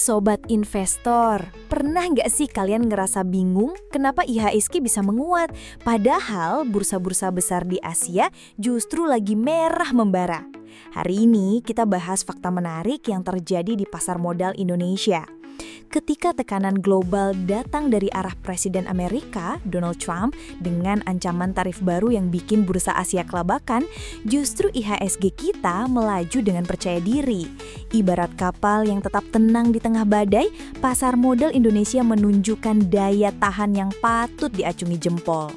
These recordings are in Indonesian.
Sobat investor, pernah nggak sih kalian ngerasa bingung kenapa IHSG bisa menguat? Padahal bursa-bursa besar di Asia justru lagi merah membara. Hari ini kita bahas fakta menarik yang terjadi di pasar modal Indonesia. Ketika tekanan global datang dari arah Presiden Amerika, Donald Trump, dengan ancaman tarif baru yang bikin bursa Asia kelabakan, justru IHSG kita melaju dengan percaya diri. Ibarat kapal yang tetap tenang di tengah badai, pasar modal Indonesia menunjukkan daya tahan yang patut diacungi jempol.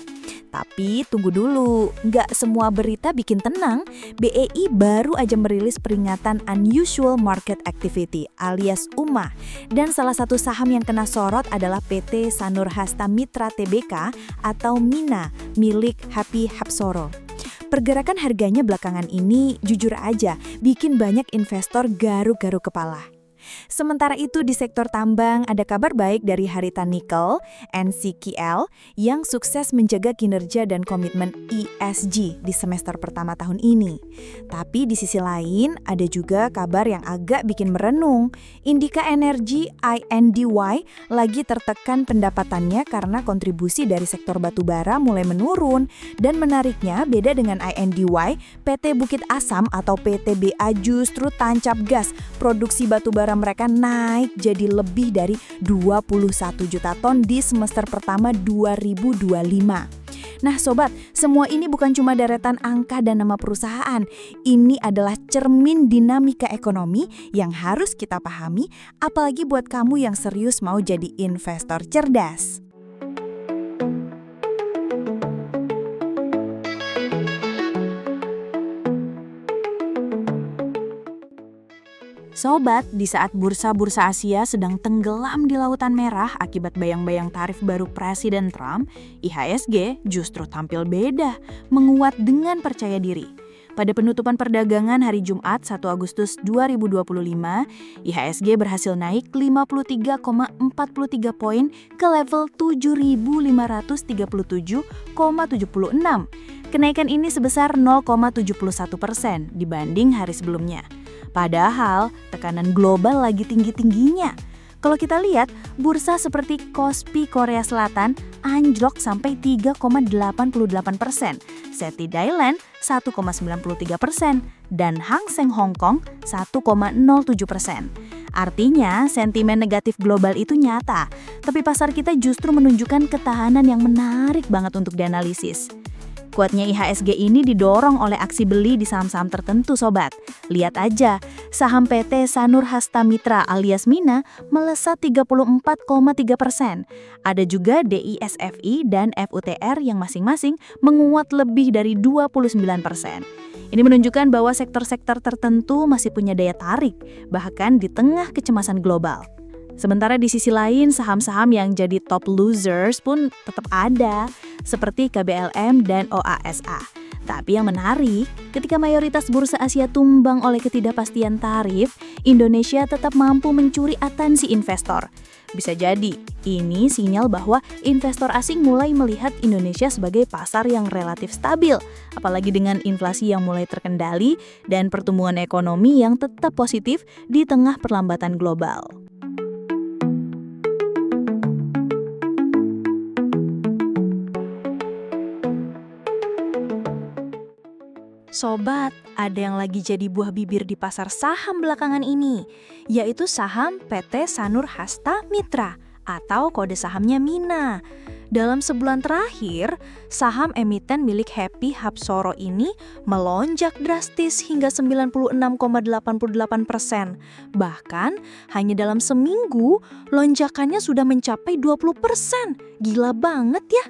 Tapi tunggu dulu, nggak semua berita bikin tenang. BEI baru aja merilis peringatan Unusual Market Activity alias UMA. Dan salah satu saham yang kena sorot adalah PT Sanur Hasta Mitra Tbk atau MINA milik Happy Hapsoro. Pergerakan harganya belakangan ini jujur aja bikin banyak investor garuk-garuk kepala. Sementara itu di sektor tambang ada kabar baik dari Haritan Nickel, NCKL, yang sukses menjaga kinerja dan komitmen ESG di semester pertama tahun ini. Tapi di sisi lain ada juga kabar yang agak bikin merenung. Indika Energy INDY lagi tertekan pendapatannya karena kontribusi dari sektor batubara mulai menurun. Dan menariknya beda dengan INDY, PT Bukit Asam atau PTBA justru tancap gas. Produksi batubara mereka naik jadi lebih dari 21 juta ton di semester pertama 2025. Nah sobat, semua ini bukan cuma deretan angka dan nama perusahaan. Ini adalah cermin dinamika ekonomi yang harus kita pahami, apalagi buat kamu yang serius mau jadi investor cerdas. Sobat, di saat bursa-bursa Asia sedang tenggelam di lautan merah akibat bayang-bayang tarif baru Presiden Trump, IHSG justru tampil beda, menguat dengan percaya diri. Pada penutupan perdagangan hari Jumat 1 Agustus 2025, IHSG berhasil naik 53,43 poin ke level 7.537,76. Kenaikan ini sebesar 0,71% dibanding hari sebelumnya. Padahal tekanan global lagi tinggi-tingginya. Kalau kita lihat, bursa seperti Kospi Korea Selatan anjlok sampai 3,88%, SETI Thailand 1,93%, dan Hang Seng Hong Kong 1,07%. Artinya, sentimen negatif global itu nyata, tapi pasar kita justru menunjukkan ketahanan yang menarik banget untuk dianalisis. Kuatnya IHSG ini didorong oleh aksi beli di saham-saham tertentu sobat. Lihat aja, saham PT Sanur Hasta Mitra alias MINA melesat 34,3%. Ada juga DISFI dan FUTR yang masing-masing menguat lebih dari 29%. Ini menunjukkan bahwa sektor-sektor tertentu masih punya daya tarik, bahkan di tengah kecemasan global. Sementara di sisi lain, saham-saham yang jadi top losers pun tetap ada, seperti KBLM dan OASA. Tapi yang menarik, ketika mayoritas bursa Asia tumbang oleh ketidakpastian tarif, Indonesia tetap mampu mencuri atensi investor. Bisa jadi, ini sinyal bahwa investor asing mulai melihat Indonesia sebagai pasar yang relatif stabil, apalagi dengan inflasi yang mulai terkendali dan pertumbuhan ekonomi yang tetap positif di tengah perlambatan global. Sobat, ada yang lagi jadi buah bibir di pasar saham belakangan ini, yaitu saham PT Sanur Hasta Mitra atau kode sahamnya MINA. Dalam sebulan terakhir, saham emiten milik Happy Hapsoro ini melonjak drastis hingga 96,88%. Bahkan, hanya dalam seminggu, lonjakannya sudah mencapai 20%. Gila banget ya!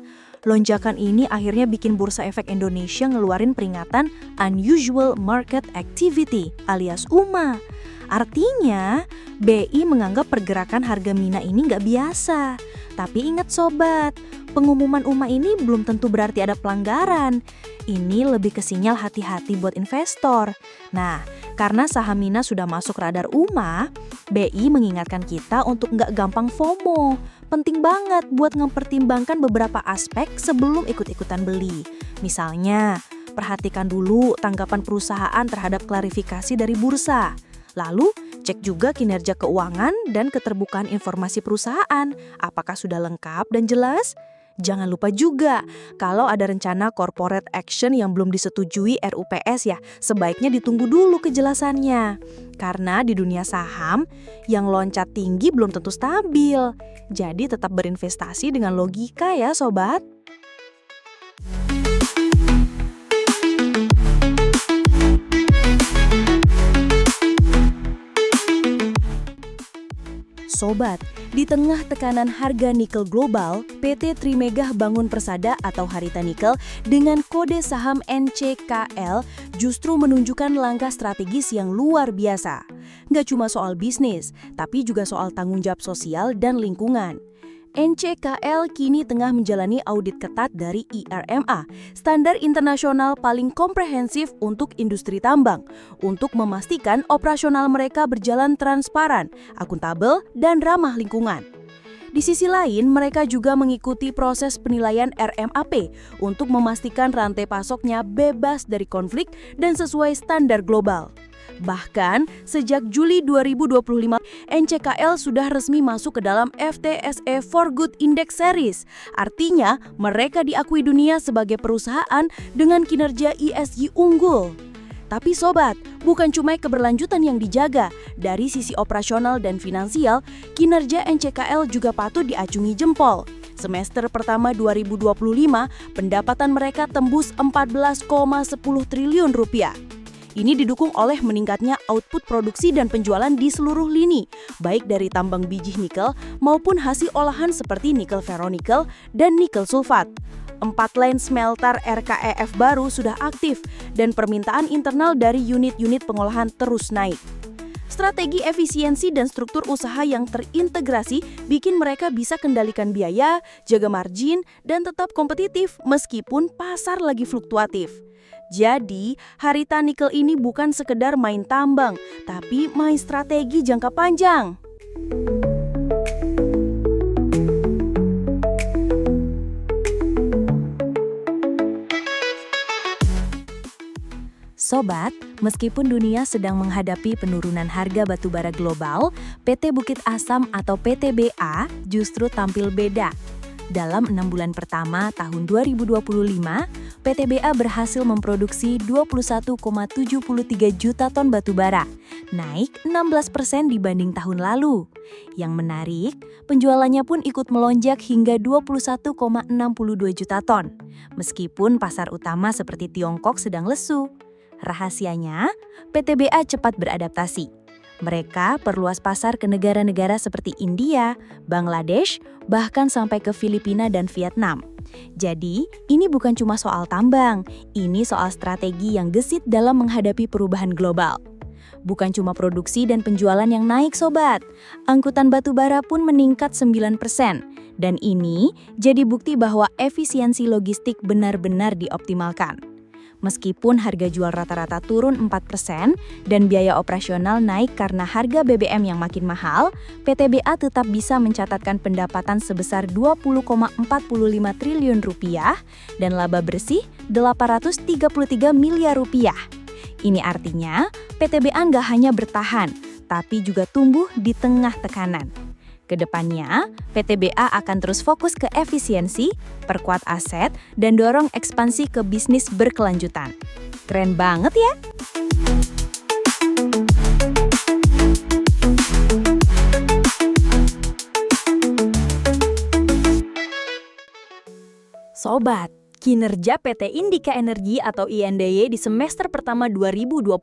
Lonjakan ini akhirnya bikin Bursa Efek Indonesia ngeluarin peringatan Unusual Market Activity alias UMA. Artinya, BI menganggap pergerakan harga MINA ini nggak biasa. Tapi ingat sobat, pengumuman UMA ini belum tentu berarti ada pelanggaran. Ini lebih ke sinyal hati-hati buat investor. Nah, karena saham MINA sudah masuk radar UMA, BI mengingatkan kita untuk nggak gampang FOMO. Penting banget buat mempertimbangkan beberapa aspek sebelum ikut-ikutan beli. Misalnya, perhatikan dulu tanggapan perusahaan terhadap klarifikasi dari bursa. Lalu, Cek juga kinerja keuangan dan keterbukaan informasi perusahaan. Apakah sudah lengkap dan jelas? Jangan lupa juga, kalau ada rencana corporate action yang belum disetujui RUPS ya, sebaiknya ditunggu dulu kejelasannya. Karena di dunia saham, yang loncat tinggi belum tentu stabil. Jadi tetap berinvestasi dengan logika ya sobat. Sobat, di tengah tekanan harga nikel global, PT Trimegah Bangun Persada atau Harita Nikel dengan kode saham NCKL justru menunjukkan langkah strategis yang luar biasa. Nggak cuma soal bisnis, tapi juga soal tanggung jawab sosial dan lingkungan. NCKL kini tengah menjalani audit ketat dari IRMA, standar internasional paling komprehensif untuk industri tambang, untuk memastikan operasional mereka berjalan transparan, akuntabel, dan ramah lingkungan. Di sisi lain, mereka juga mengikuti proses penilaian RMAP untuk memastikan rantai pasoknya bebas dari konflik dan sesuai standar global. Bahkan, sejak Juli 2025, NCKL sudah resmi masuk ke dalam FTSE4Good Index Series. Artinya, mereka diakui dunia sebagai perusahaan dengan kinerja ESG unggul. Tapi sobat, bukan cuma keberlanjutan yang dijaga. Dari sisi operasional dan finansial, kinerja NCKL juga patut diacungi jempol. Semester pertama 2025, pendapatan mereka tembus 14,10 triliun rupiah. Ini didukung oleh meningkatnya output produksi dan penjualan di seluruh lini, baik dari tambang biji nikel maupun hasil olahan seperti nikel ferronikel dan nikel sulfat. 4 line smelter RKEF baru sudah aktif dan permintaan internal dari unit-unit pengolahan terus naik. Strategi efisiensi dan struktur usaha yang terintegrasi bikin mereka bisa kendalikan biaya, jaga margin, dan tetap kompetitif meskipun pasar lagi fluktuatif. Jadi, Harita Nikel ini bukan sekedar main tambang, tapi main strategi jangka panjang. Sobat, meskipun dunia sedang menghadapi penurunan harga batubara global, PT Bukit Asam atau PTBA justru tampil beda. Dalam 6 bulan pertama tahun 2025, PTBA berhasil memproduksi 21,73 juta ton batubara, naik 16% dibanding tahun lalu. Yang menarik, penjualannya pun ikut melonjak hingga 21,62 juta ton, meskipun pasar utama seperti Tiongkok sedang lesu. Rahasianya, PTBA cepat beradaptasi. Mereka perluas pasar ke negara-negara seperti India, Bangladesh, bahkan sampai ke Filipina dan Vietnam. Jadi, ini bukan cuma soal tambang, ini soal strategi yang gesit dalam menghadapi perubahan global. Bukan cuma produksi dan penjualan yang naik sobat, angkutan batubara pun meningkat 9%. Dan ini jadi bukti bahwa efisiensi logistik benar-benar dioptimalkan. Meskipun harga jual rata-rata turun 4% dan biaya operasional naik karena harga BBM yang makin mahal, PTBA tetap bisa mencatatkan pendapatan sebesar 20,45 triliun rupiah dan laba bersih 833 miliar rupiah. Ini artinya PTBA nggak hanya bertahan, tapi juga tumbuh di tengah tekanan. Kedepannya, PTBA akan terus fokus ke efisiensi, perkuat aset, dan dorong ekspansi ke bisnis berkelanjutan. Keren banget ya! Sobat, kinerja PT Indika Energi atau INDY di semester pertama 2025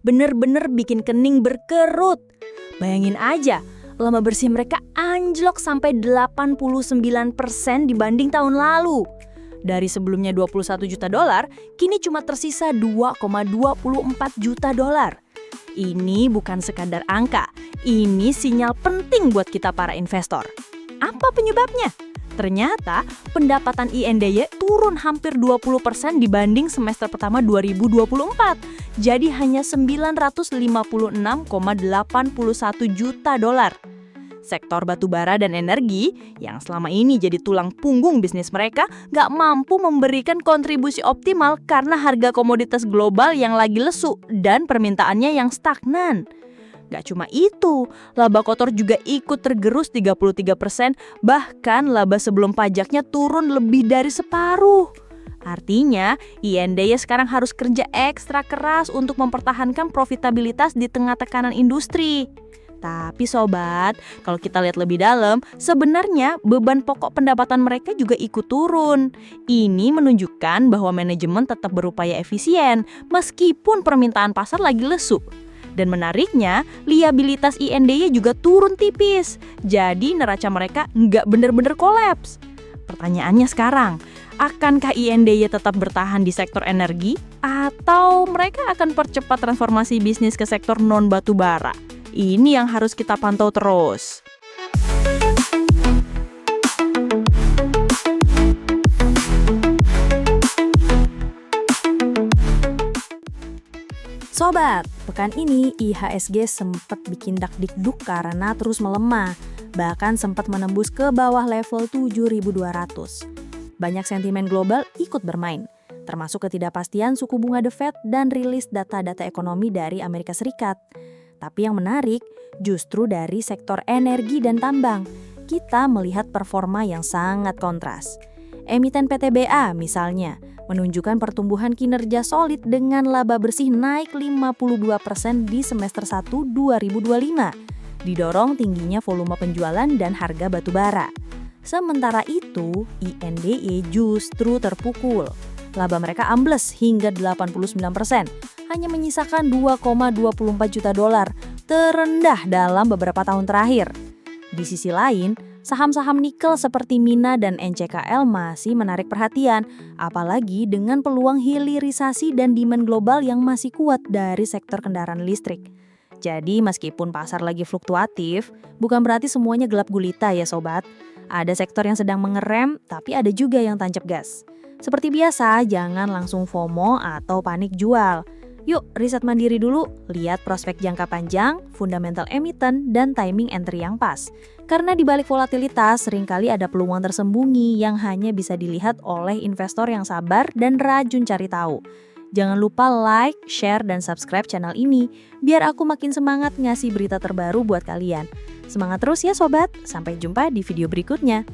bener-bener bikin kening berkerut. Bayangin aja, laba bersih mereka anjlok sampai 89% dibanding tahun lalu. Dari sebelumnya 21 juta dolar, kini cuma tersisa 2,24 juta dolar. Ini bukan sekadar angka, ini sinyal penting buat kita para investor. Apa penyebabnya? Ternyata pendapatan INDY turun hampir 20% dibanding semester pertama 2024. Jadi hanya 956,81 juta dolar. Sektor batubara dan energi yang selama ini jadi tulang punggung bisnis mereka nggak mampu memberikan kontribusi optimal karena harga komoditas global yang lagi lesu dan permintaannya yang stagnan. Gak cuma itu, laba kotor juga ikut tergerus 33%, bahkan laba sebelum pajaknya turun lebih dari separuh. Artinya, INDY sekarang harus kerja ekstra keras untuk mempertahankan profitabilitas di tengah tekanan industri. Tapi sobat, kalau kita lihat lebih dalam, sebenarnya beban pokok pendapatan mereka juga ikut turun. Ini menunjukkan bahwa manajemen tetap berupaya efisien, meskipun permintaan pasar lagi lesu. Dan menariknya, liabilitas INDY juga turun tipis. Jadi neraca mereka nggak benar-benar kolaps. Pertanyaannya sekarang, akankah INDY tetap bertahan di sektor energi? Atau mereka akan percepat transformasi bisnis ke sektor non-batu bara? Ini yang harus kita pantau terus. Sobat, pekan ini IHSG sempat bikin dakdikduk karena terus melemah, bahkan sempat menembus ke bawah level 7.200. Banyak sentimen global ikut bermain, termasuk ketidakpastian suku bunga The Fed dan rilis data-data ekonomi dari Amerika Serikat. Tapi yang menarik, justru dari sektor energi dan tambang, kita melihat performa yang sangat kontras. Emiten PTBA misalnya, menunjukkan pertumbuhan kinerja solid dengan laba bersih naik 52% di semester 1 2025, didorong tingginya volume penjualan dan harga batu bara. Sementara itu, INDY justru terpukul. Laba mereka ambles hingga 89%, hanya menyisakan 2,24 juta dolar, terendah dalam beberapa tahun terakhir. Di sisi lain, saham-saham nikel seperti Mina dan NCKL masih menarik perhatian, apalagi dengan peluang hilirisasi dan demand global yang masih kuat dari sektor kendaraan listrik. Jadi meskipun pasar lagi fluktuatif, bukan berarti semuanya gelap gulita ya sobat. Ada sektor yang sedang mengerem, tapi ada juga yang tancap gas. Seperti biasa, jangan langsung FOMO atau panik jual. Yuk, riset mandiri dulu, lihat prospek jangka panjang, fundamental emiten, dan timing entry yang pas. Karena di balik volatilitas, seringkali ada peluang tersembunyi yang hanya bisa dilihat oleh investor yang sabar dan rajin cari tahu. Jangan lupa like, share, dan subscribe channel ini, biar aku makin semangat ngasih berita terbaru buat kalian. Semangat terus ya sobat, sampai jumpa di video berikutnya.